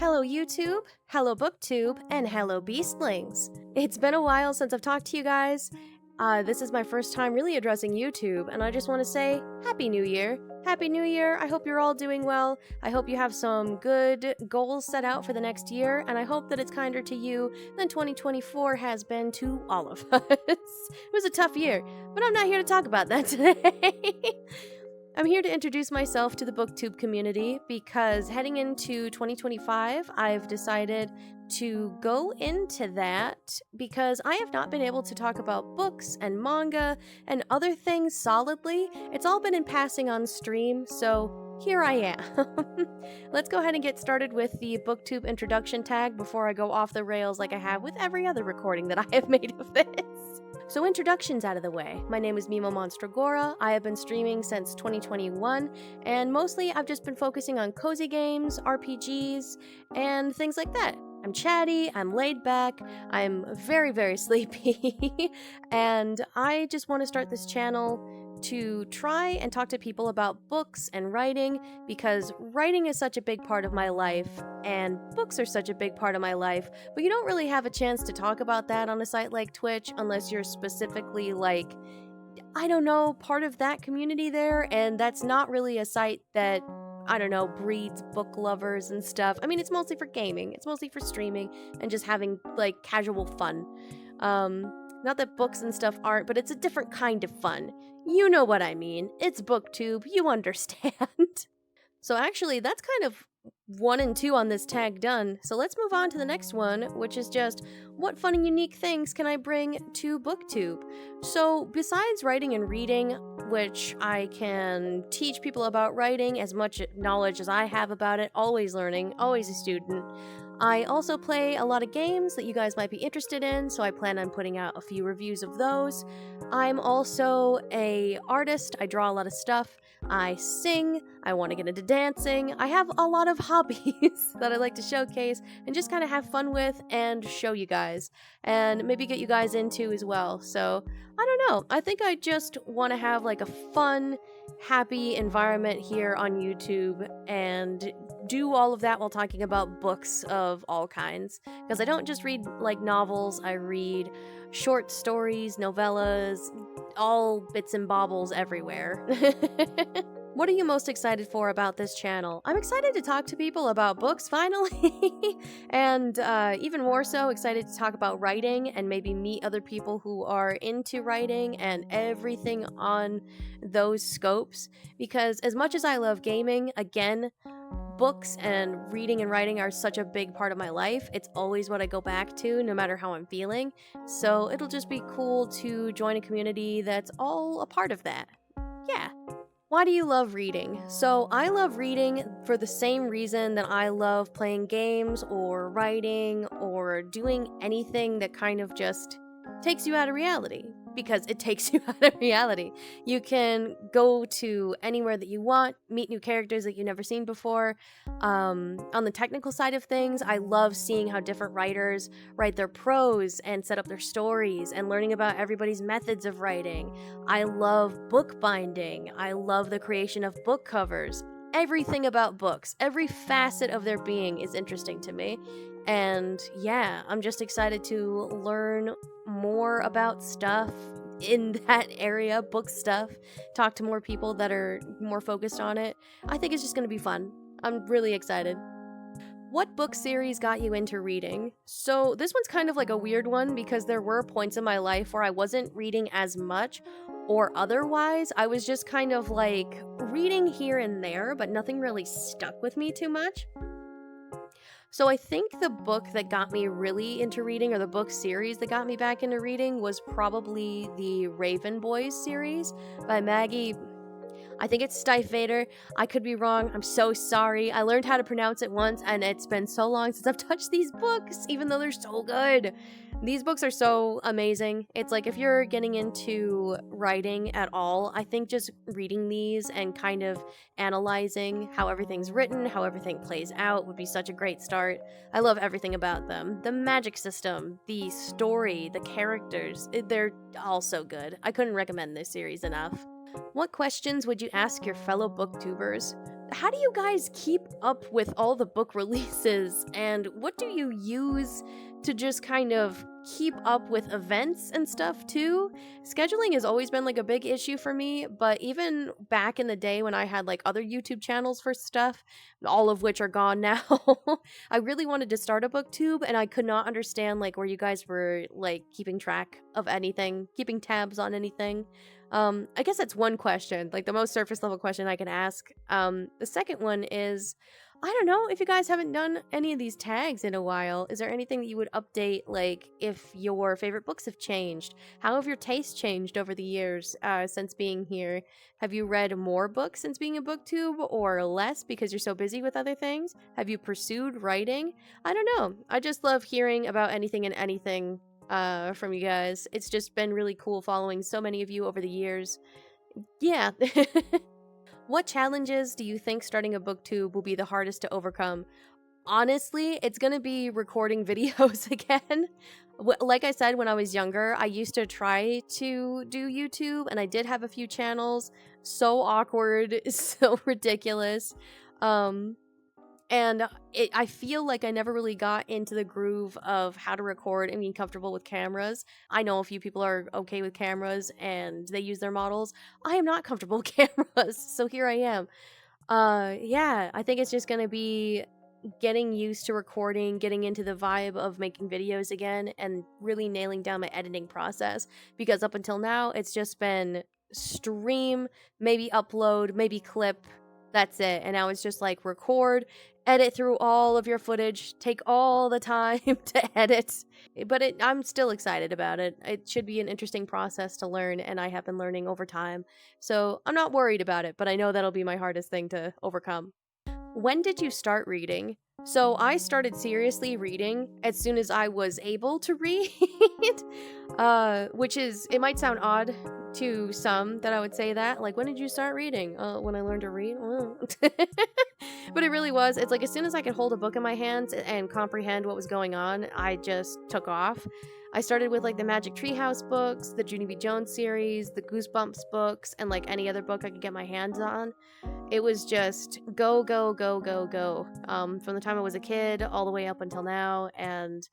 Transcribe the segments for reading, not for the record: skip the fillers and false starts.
Hello YouTube, hello Booktube, and hello Beastlings. It's been a while since I've talked to you guys. This is my first time really addressing YouTube, and I just want to say Happy New Year. Happy New Year, I hope you're all doing well. I hope you have some good goals set out for the next year, and I hope that it's kinder to you than 2024 has been to all of us. It was a tough year, but I'm not here to talk about that today. I'm here to introduce myself to the Booktube community because heading into 2025, I've decided to go into that because I have not been able to talk about books and manga and other things solidly. It's all been in passing on stream, so here I am. Let's go ahead and get started with the Booktube introduction tag before I go off the rails like I have with every other recording that I have made of this. So introductions out of the way. My name is Mimo Monstragora. I have been streaming since 2021, and mostly I've just been focusing on cozy games, RPGs, and things like that. I'm chatty, I'm laid back, I'm very, very sleepy, and I just want to start this channel to try and talk to people about books and writing, because writing is such a big part of my life, and books are such a big part of my life, but you don't really have a chance to talk about that on a site like Twitch unless you're specifically, like, I don't know, part of that community there, and that's not really a site that, I don't know, breeds book lovers and stuff. I mean, it's mostly for gaming, it's mostly for streaming, and just having, like, casual fun. Not that books and stuff aren't, but it's a different kind of fun. You know what I mean. It's Booktube, you understand. So actually, that's kind of 1 and 2 on this tag done. So let's move on to the next one, which is just, what fun and unique things can I bring to Booktube? So besides writing and reading, which I can teach people about writing, as much knowledge as I have about it, always learning, always a student, I also play a lot of games that you guys might be interested in, so I plan on putting out a few reviews of those. I'm also an artist. I draw a lot of stuff. I sing. I want to get into dancing. I have a lot of hobbies that I like to showcase and just kind of have fun with and show you guys, and maybe get you guys into as well. So I don't know. I think I just want to have like a fun, happy environment here on YouTube and do all of that while talking about books of all kinds, because I don't just read like novels. I read short stories, novellas, all bits and baubles everywhere. What are you most excited for about this channel? I'm excited to talk to people about books, finally, and even more so excited to talk about writing and maybe meet other people who are into writing and everything on those scopes, because as much as I love gaming, again, books and reading and writing are such a big part of my life. It's always what I go back to, no matter how I'm feeling, so it'll just be cool to join a community that's all a part of that. Yeah. Why do you love reading? So I love reading for the same reason that I love playing games or writing or doing anything that kind of just takes you out of reality, because it takes you out of reality. You can go to anywhere that you want, meet new characters that you've never seen before. On the technical side of things, I love seeing how different writers write their prose and set up their stories and learning about everybody's methods of writing. I love bookbinding. I love the creation of book covers. Everything about books, every facet of their being is interesting to me. And yeah, I'm just excited to learn more about stuff in that area, book stuff, talk to more people that are more focused on it. I think it's just going to be fun. I'm really excited. What book series got you into reading? So this one's kind of like a weird one, because there were points in my life where I wasn't reading as much, or otherwise I was just kind of like reading here and there, but nothing really stuck with me too much. So I think the book that got me really into reading, or the book series that got me back into reading, was probably the Raven Boys series by Maggie. I think it's Stiefvater. I could be wrong. I'm so sorry. I learned how to pronounce it once, and it's been so long since I've touched these books, even though they're so good. These books are so amazing. It's like, if you're getting into writing at all, I think just reading these and kind of analyzing how everything's written, how everything plays out, would be such a great start. I love everything about them. The magic system, the story, the characters, they're all so good. I couldn't recommend this series enough. What questions would you ask your fellow booktubers? how do you guys keep up with all the book releases, and what do you use to just kind of keep up with events and stuff too? Scheduling has always been like a big issue for me, but even back in the day when I had like other YouTube channels for stuff, all of which are gone now, I really wanted to start a booktube, and I could not understand like where you guys were like keeping track of anything, keeping tabs on anything. I guess that's one question, like the most surface level question I can ask. The second one is, I don't know if you guys haven't done any of these tags in a while. Is there anything that you would update, like if your favorite books have changed? How have your tastes changed over the years since being here? Have you read more books since being a booktube, or less because you're so busy with other things? Have you pursued writing? I don't know. I just love hearing about anything and anything from you guys. It's just been really cool following so many of you over the years. Yeah. What challenges do you think starting a booktube will be the hardest to overcome? Honestly, it's gonna be recording videos again. Like I said, when I was younger, I used to try to do YouTube, and I did have a few channels. So awkward, so ridiculous. And I feel like I never really got into the groove of how to record and being comfortable with cameras. I know a few people are okay with cameras and they use their models. I am not comfortable with cameras, so here I am. Yeah, I think it's just gonna be getting used to recording, getting into the vibe of making videos again, and really nailing down my editing process. Because up until now, it's just been stream, maybe upload, maybe clip. That's it. And now it's just like record, edit through all of your footage, take all the time to edit. But I'm still excited about it. It should be an interesting process to learn, and I have been learning over time. So I'm not worried about it, but I know that'll be my hardest thing to overcome. When did you start reading? So I started seriously reading as soon as I was able to read, which is, it might sound odd to some that I would say that, like, when did you start reading? When I learned to read. But it really was. It's like as soon as I could hold a book in my hands and comprehend what was going on, I just took off. I started with like the Magic Treehouse books, the Junie B. Jones series, the Goosebumps books, and like any other book I could get my hands on. It was just go, go, go, go, go. From the time I was a kid all the way up until now, and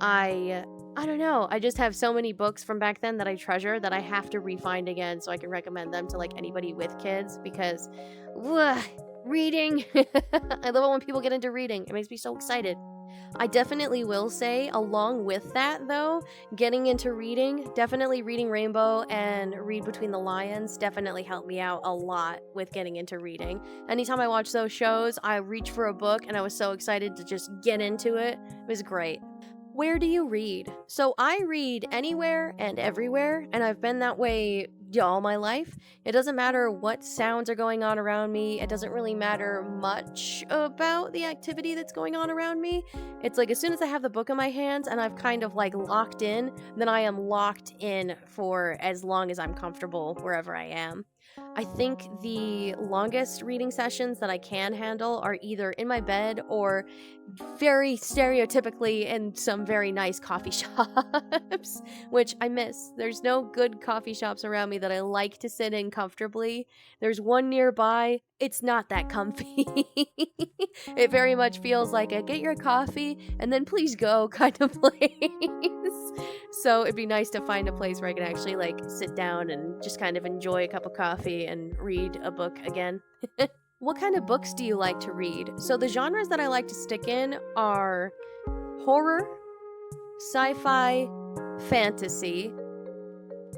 I don't know. I just have so many books from back then that I treasure that I have to re-find again so I can recommend them to like anybody with kids, because reading. I love it when people get into reading. It makes me so excited. I definitely will say, along with that though, getting into reading, definitely reading Rainbow and Read Between the Lions definitely helped me out a lot with getting into reading. Anytime I watch those shows, I reach for a book and I was so excited to just get into it. It was great. Where do you read? So I read anywhere and everywhere, and I've been that way all my life. It doesn't matter what sounds are going on around me. It doesn't really matter much about the activity that's going on around me. It's like as soon as I have the book in my hands and I've kind of like locked in, then I am locked in for as long as I'm comfortable wherever I am. I think the longest reading sessions that I can handle are either in my bed or very stereotypically in some very nice coffee shops, which I miss. There's no good coffee shops around me that I like to sit in comfortably. There's one nearby. It's not that comfy. It very much feels like a get your coffee and then please go kind of place. So it'd be nice to find a place where I can actually like sit down and just kind of enjoy a cup of coffee and read a book again. What kind of books do you like to read? So the genres that I like to stick in are horror, sci-fi, fantasy,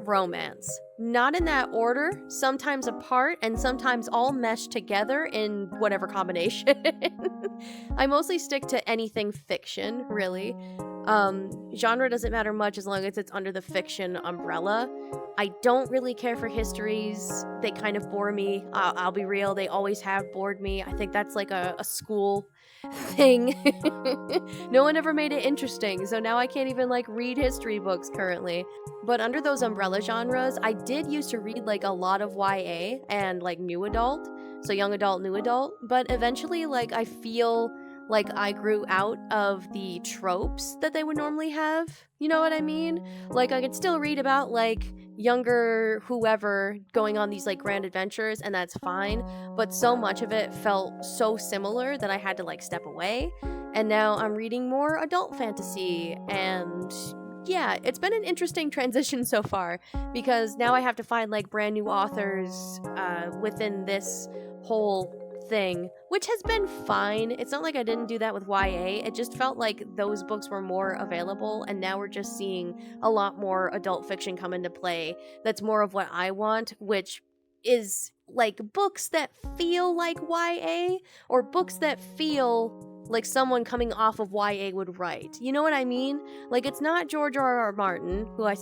romance. Not in that order, sometimes apart and sometimes all meshed together in whatever combination. I mostly stick to anything fiction, really. Genre doesn't matter much as long as it's under the fiction umbrella. I don't really care for histories. They kind of bore me. I'll be real, they always have bored me. I think that's like a school thing. No one ever made it interesting, so now I can't even like read history books currently. But under those umbrella genres, I did used to read like a lot of YA and like new adult, so young adult, new adult, but eventually like I feel like I grew out of the tropes that they would normally have. You know what I mean? Like I could still read about like younger whoever going on these like grand adventures, and that's fine, but so much of it felt so similar that I had to like step away. And now I'm reading more adult fantasy, and yeah, it's been an interesting transition so far, because now I have to find like brand new authors within this whole thing, which has been fine. It's not like I didn't do that with YA. It just felt like those books were more available, and now we're just seeing a lot more adult fiction come into play that's more of what I want, which is like books that feel like YA, or books that feel like someone coming off of YA would write. You know what I mean? Like, it's not George R.R. Martin, who I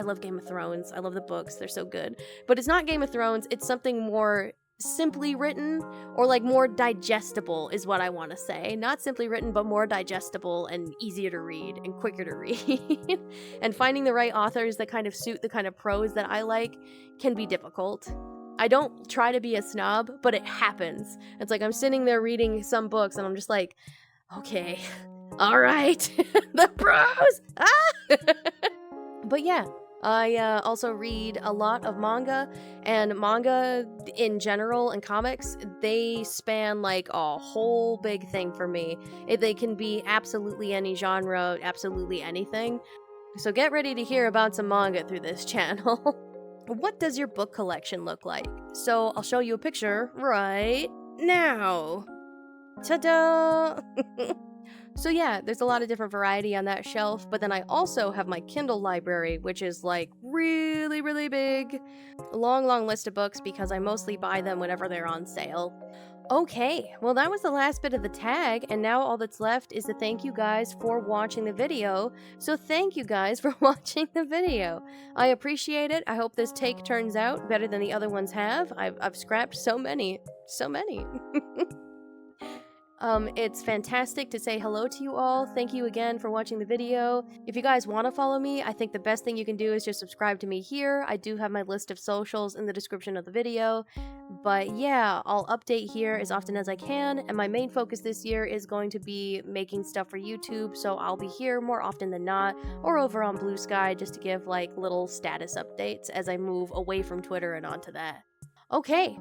love Game of Thrones. I love the books. They're so good. But it's not Game of Thrones. It's something more simply written, or like more digestible is what I want to say. Not simply written, but more digestible and easier to read and quicker to read. And finding the right authors that kind of suit the kind of prose that I like can be difficult. I don't try to be a snob, but it happens. It's like I'm sitting there reading some books and I'm just like, okay, all right, the prose. But yeah, I also read a lot of manga, and manga in general and comics, they span like a whole big thing for me. They can be absolutely any genre, absolutely anything. So get ready to hear about some manga through this channel. What does your book collection look like? So I'll show you a picture right now. Ta-da! So yeah, there's a lot of different variety on that shelf, but then I also have my Kindle library, which is like really, really big. A long list of books because I mostly buy them whenever they're on sale. Okay, well that was the last bit of the tag, and now all that's left is to thank you guys for watching the video. So thank you guys for watching the video. I appreciate it. I hope this take turns out better than the other ones have. I've scrapped so many. It's fantastic to say hello to you all. Thank you again for watching the video. If you guys want to follow me, I think the best thing you can do is just subscribe to me here. I do have my list of socials in the description of the video. But yeah, I'll update here as often as I can, and my main focus this year is going to be making stuff for YouTube, so I'll be here more often than not, or over on Blue Sky just to give like little status updates as I move away from Twitter and onto that. Okay.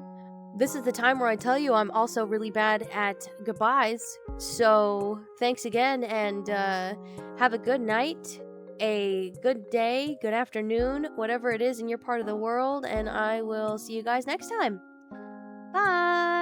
This is the time where I tell you I'm also really bad at goodbyes, so thanks again, and have a good night, a good day, good afternoon, whatever it is in your part of the world, and I will see you guys next time. Bye!